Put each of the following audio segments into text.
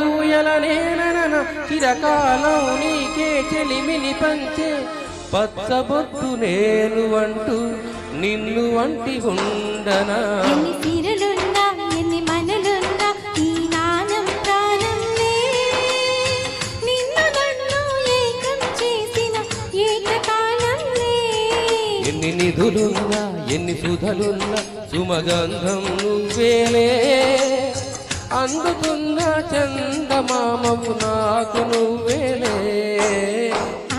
ఊయలనేనన చిరకాలం నీకే చెలిమిని పంచే పచ్చబొట్టు నేను అంటూ నిన్ను వంటి ఉండనా. ఎన్ని తీరులున్నా ఎన్ని మనలున్నా ఈ నానం ప్రాణంలే నిన్ను నన్ను ఏకం చేసిన ఏకకాలంలే. ఎన్ని నిధులున్నా ఎన్ని సుధలున్నా సుమగంధం నువ్వేలే అందుకున్న చందమామము నాకు నువ్వేలే.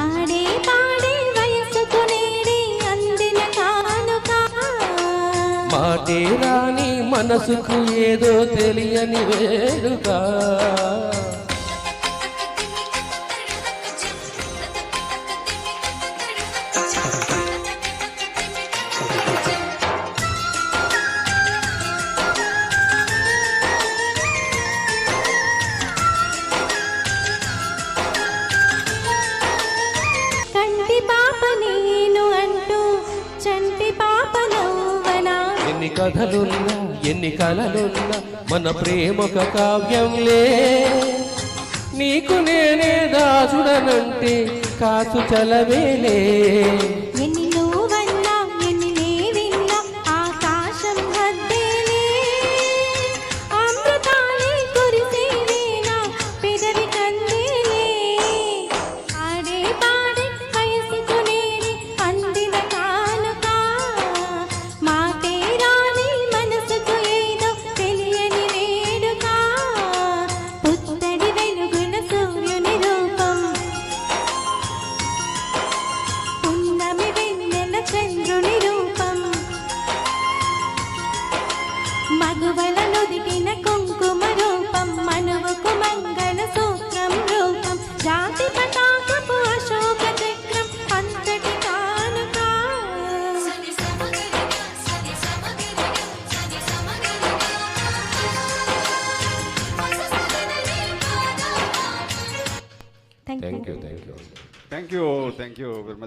ఆడే పాడే వయసుకు నేడే అందిన కానుక మాటే రాని మనసుకు ఏదో తెలియని వేడుక. కంటి పాప నేను అంటూ చంటి పాప నవ్వనా. ఎన్ని కథలున్నా ఎన్ని కలలున్నా మన ప్రేమొక కావ్యంలే నీకు నేనే దాచుడనంటే కాసు చలవేలే. ఎన్ని నువ్వన్నా ఎన్ని నేవిన్నా ఆకాశం హద్దేలే అమృతాలే కురిసేవేనా పెదవి కందేలే. ఆడే పాడే వయసుకు నేడే అందిన కానుక మాటే రాని మనసుకు ఏదో తెలియని వేడుక. పుత్తడి వెలుగున సూర్యుని రూపం పున్నమి వెన్నెల చంద్రుని రూపం మగువల నుదిటిన కుంకుమ రూపం మనువుకు మంగళ సూత్రం రూపం జాతి పతాకపు అశోక చక్రం అంతటి కానుక. Thank you. Thank you very much.